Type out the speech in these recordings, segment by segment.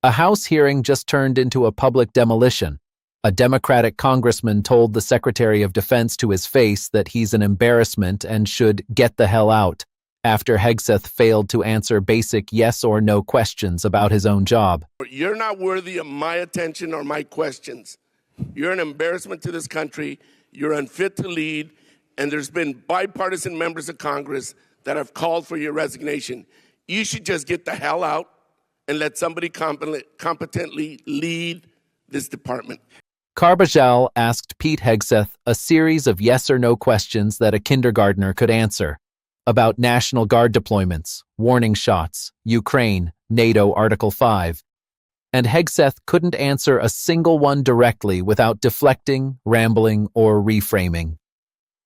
A House hearing just turned into a public demolition. A Democratic congressman told the Secretary of Defense to his face that he's an embarrassment and should get the hell out, after Hegseth failed to answer basic yes or no questions about his own job. You're not worthy of my attention or my questions. You're an embarrassment to this country. You're unfit to lead. And there's been bipartisan members of Congress that have called for your resignation. You should just get the hell out and let somebody competently lead this department. Carbajal asked Pete Hegseth a series of yes or no questions that a kindergartner could answer about National Guard deployments, warning shots, Ukraine, NATO Article 5. And Hegseth couldn't answer a single one directly without deflecting, rambling, or reframing.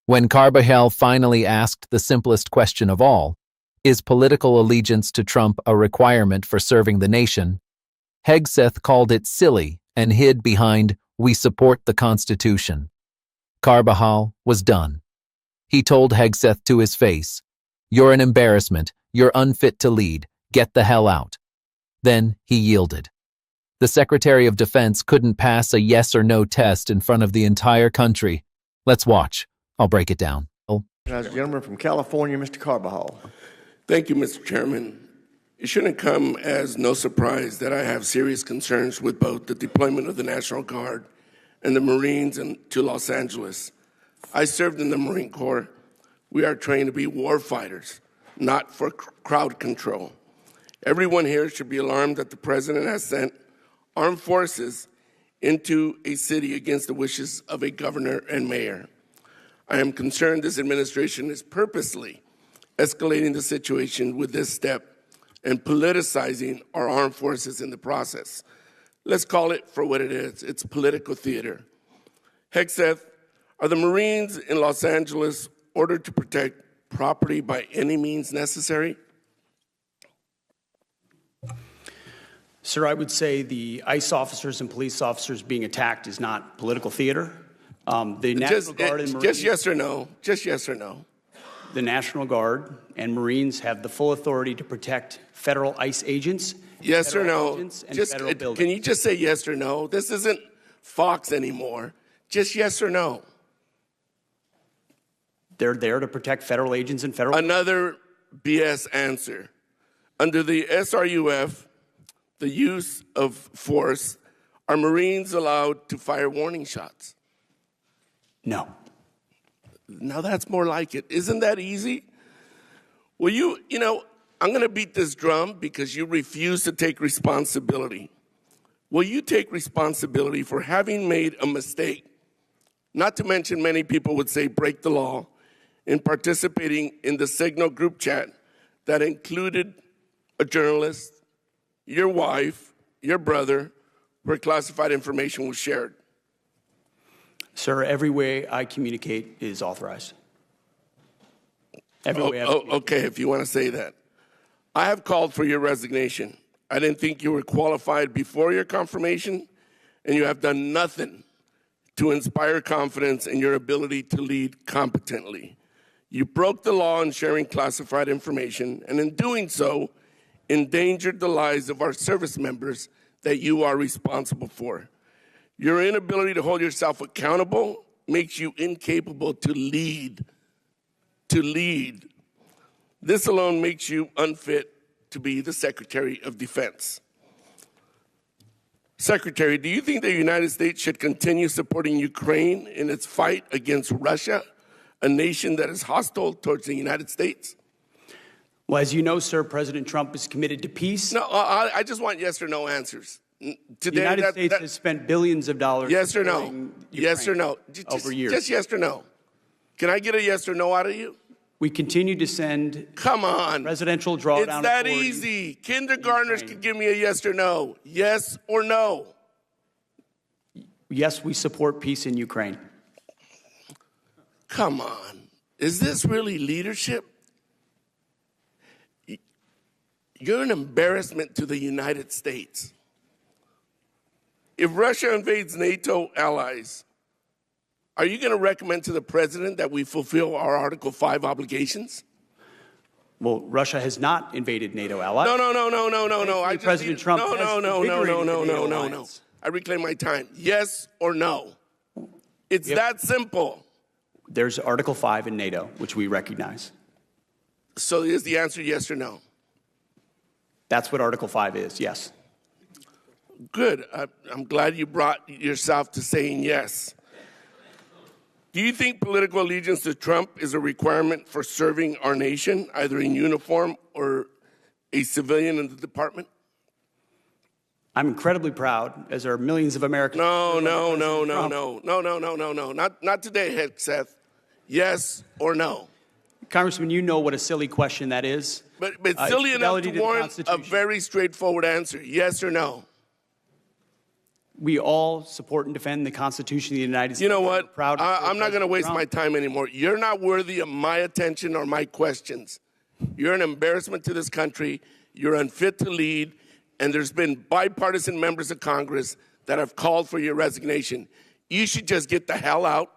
When Carbajal finally asked the simplest question of all, is political allegiance to Trump a requirement for serving the nation? Hegseth called it silly and hid behind, "We support the Constitution." Carbajal was done. He told Hegseth to his face, "You're an embarrassment. You're unfit to lead. Get the hell out." Then he yielded. The Secretary of Defense couldn't pass a yes or no test in front of the entire country. Let's watch. I'll break it down. Gentleman from California, Mr. Carbajal. Thank you, Mr. Chairman. It shouldn't come as no surprise that I have serious concerns with both the deployment of the National Guard and the Marines to Los Angeles. I served in the Marine Corps. We are trained to be warfighters, not for crowd control. Everyone here should be alarmed that the President has sent armed forces into a city against the wishes of a governor and mayor. I am concerned this administration is purposely escalating the situation with this step and politicizing our armed forces in the process. Let's call it for what it is. It's political theater. Hegseth, are the Marines in Los Angeles ordered to protect property by any means necessary? Sir, I would say the ICE officers and police officers being attacked is not political theater. The National Guard and Marines, just yes or no. Just yes or no. The National Guard and Marines have the full authority to protect federal ICE agents. Yes or no. Can you just say yes or no? This isn't Fox anymore. Just yes or no. They're there to protect federal agents and federal. Another BS answer. Under the SRUF, the use of force, are Marines allowed to fire warning shots? No. Now that's more like it. Isn't that easy? Well, I'm going to beat this drum because you refuse to take responsibility. Will you take responsibility for having made a mistake, not to mention many people would say break the law, in participating in the Signal group chat that included a journalist, your wife, your brother, where classified information was shared? Sir, every way I communicate is authorized. Okay, if you want to say that. I have called for your resignation. I didn't think you were qualified before your confirmation, and you have done nothing to inspire confidence in your ability to lead competently. You broke the law in sharing classified information, and in doing so, endangered the lives of our service members that you are responsible for. Your inability to hold yourself accountable makes you incapable to lead. This alone makes you unfit to be the Secretary of Defense. Secretary, do you think the United States should continue supporting Ukraine in its fight against Russia, a nation that is hostile towards the United States? Well, as you know, sir, President Trump is committed to peace. No, I just want yes or no answers. Today, the United States has spent billions of dollars. Yes or no? Yes or no? Over years. Just yes or no. Can I get a yes or no out of you? We continue to send. Come on. Presidential drawdown. It's that easy. Kindergartners can give me a yes or no. Yes or no. Yes, we support peace in Ukraine. Come on. Is this really leadership? You're an embarrassment to the United States. If Russia invades NATO allies, are you going to recommend to the president that we fulfill our Article 5 obligations? Well, Russia has not invaded NATO allies. No. President Trump has invigorated the NATO No. alliance. I reclaim my time. Yes or no? It's that simple. There's Article 5 in NATO, which we recognize. So is the answer yes or no? That's what Article 5 is, yes. Good. I'm glad you brought yourself to saying yes. Do you think political allegiance to Trump is a requirement for serving our nation, either in uniform or a civilian in the department? I'm incredibly proud, as are millions of Americans. No. Not today, Hegseth. Yes or no? Congressman, you know what a silly question that is. But silly enough to warrant a very straightforward answer. Yes or no? We all support and defend the Constitution of the United States. You know what? Proud I'm not going to waste my time anymore. You're not worthy of my attention or my questions. You're an embarrassment to this country. You're unfit to lead. And there's been bipartisan members of Congress that have called for your resignation. You should just get the hell out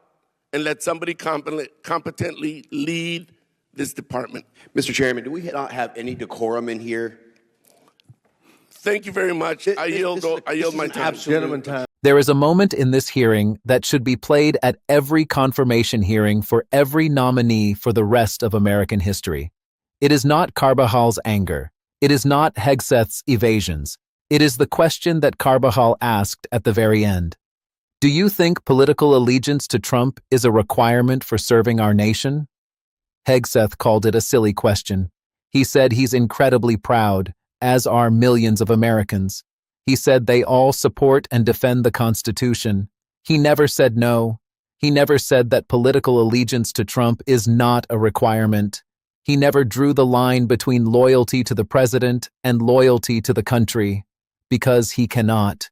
and let somebody competently lead this department. Mr. Chairman, do we not have any decorum in here? Thank you very much. I yield my time. Gentleman, time. There is a moment in this hearing that should be played at every confirmation hearing for every nominee for the rest of American history. It is not Carbajal's anger. It is not Hegseth's evasions. It is the question that Carbajal asked at the very end. Do you think political allegiance to Trump is a requirement for serving our nation? Hegseth called it a silly question. He said he's incredibly proud, as are millions of Americans. He said they all support and defend the Constitution. He never said no. He never said that political allegiance to Trump is not a requirement. He never drew the line between loyalty to the president and loyalty to the country, because he cannot.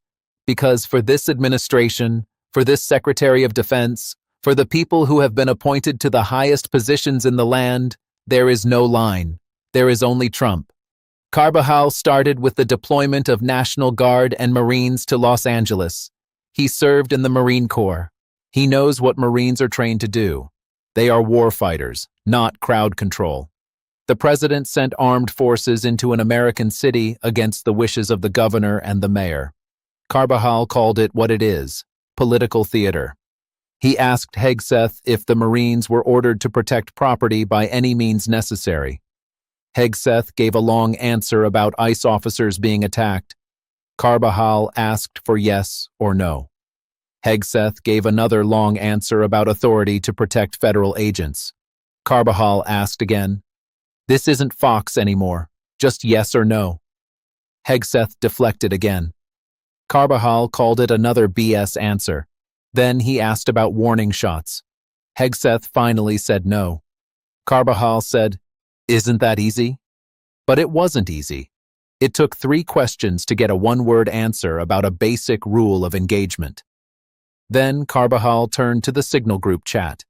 Because for this administration, for this Secretary of Defense, for the people who have been appointed to the highest positions in the land, there is no line. There is only Trump. Carbajal started with the deployment of National Guard and Marines to Los Angeles. He served in the Marine Corps. He knows what Marines are trained to do. They are warfighters, not crowd control. The president sent armed forces into an American city against the wishes of the governor and the mayor. Carbajal called it what it is, political theater. He asked Hegseth if the Marines were ordered to protect property by any means necessary. Hegseth gave a long answer about ICE officers being attacked. Carbajal asked for yes or no. Hegseth gave another long answer about authority to protect federal agents. Carbajal asked again. This isn't Fox anymore, just yes or no. Hegseth deflected again. Carbajal called it another BS answer. Then he asked about warning shots. Hegseth finally said no. Carbajal said, "Isn't that easy?" But it wasn't easy. It took 3 questions to get a one-word answer about a basic rule of engagement. Then Carbajal turned to the Signal Group chat,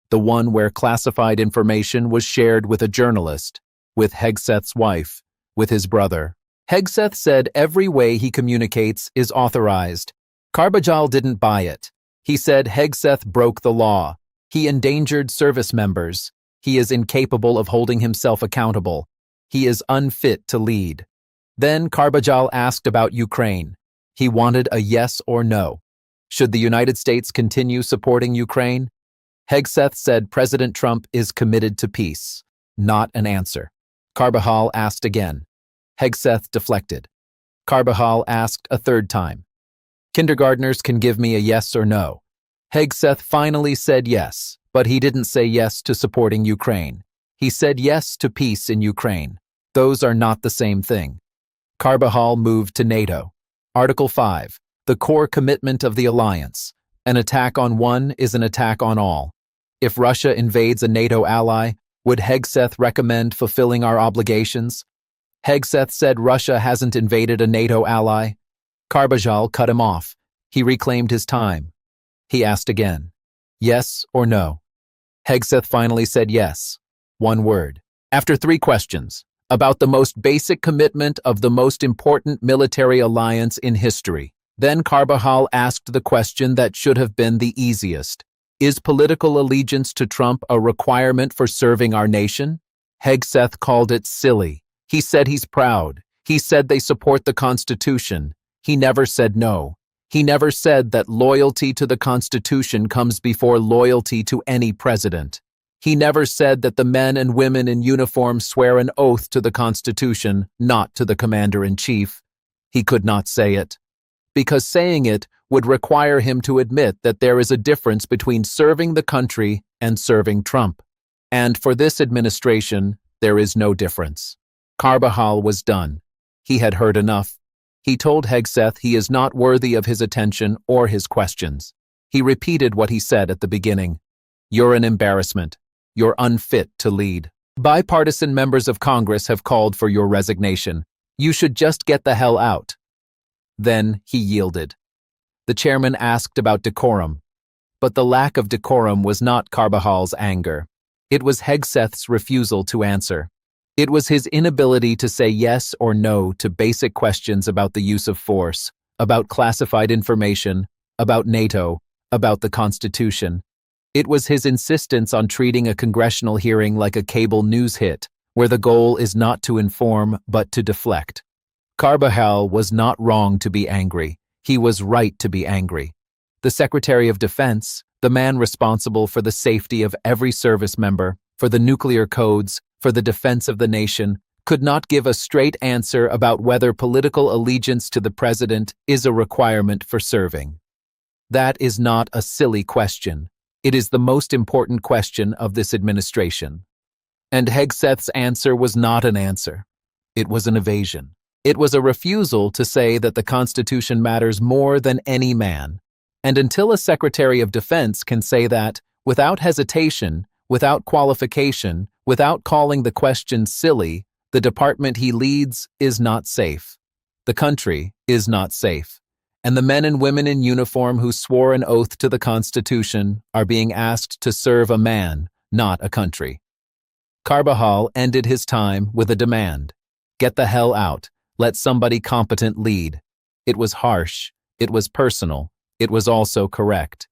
the one where classified information was shared with a journalist, with Hegseth's wife, with his brother. Hegseth said every way he communicates is authorized. Carbajal didn't buy it. He said Hegseth broke the law. He endangered service members. He is incapable of holding himself accountable. He is unfit to lead. Then Carbajal asked about Ukraine. He wanted a yes or no. Should the United States continue supporting Ukraine? Hegseth said President Trump is committed to peace. Not an answer. Carbajal asked again. Hegseth deflected. Carbajal asked a 3rd time. Kindergartners can give me a yes or no. Hegseth finally said yes, but he didn't say yes to supporting Ukraine. He said yes to peace in Ukraine. Those are not the same thing. Carbajal moved to NATO. Article 5. The core commitment of the alliance. An attack on one is an attack on all. If Russia invades a NATO ally, would Hegseth recommend fulfilling our obligations? Hegseth said Russia hasn't invaded a NATO ally. Carbajal cut him off. He reclaimed his time. He asked again, yes or no? Hegseth finally said yes. One word. After 3 questions, about the most basic commitment of the most important military alliance in history. Then Carbajal asked the question that should have been the easiest. Is political allegiance to Trump a requirement for serving our nation? Hegseth called it silly. He said he's proud. He said they support the Constitution. He never said no. He never said that loyalty to the Constitution comes before loyalty to any president. He never said that the men and women in uniform swear an oath to the Constitution, not to the commander-in-chief. He could not say it, because saying it would require him to admit that there is a difference between serving the country and serving Trump. And for this administration, there is no difference. Carbajal was done. He had heard enough. He told Hegseth he is not worthy of his attention or his questions. He repeated what he said at the beginning. You're an embarrassment. You're unfit to lead. Bipartisan members of Congress have called for your resignation. You should just get the hell out. Then he yielded. The chairman asked about decorum. But the lack of decorum was not Carbajal's anger. It was Hegseth's refusal to answer. It was his inability to say yes or no to basic questions about the use of force, about classified information, about NATO, about the Constitution. It was his insistence on treating a congressional hearing like a cable news hit, where the goal is not to inform but to deflect. Carbajal was not wrong to be angry. He was right to be angry. The Secretary of Defense, the man responsible for the safety of every service member, for the nuclear codes, for the defense of the nation, could not give a straight answer about whether political allegiance to the president is a requirement for serving. That is not a silly question. It is the most important question of this administration. And Hegseth's answer was not an answer. It was an evasion. It was a refusal to say that the Constitution matters more than any man. And until a Secretary of Defense can say that, without hesitation, without qualification, without calling the question silly, the department he leads is not safe. The country is not safe. And the men and women in uniform who swore an oath to the Constitution are being asked to serve a man, not a country. Carbajal ended his time with a demand. Get the hell out. Let somebody competent lead. It was harsh. It was personal. It was also correct.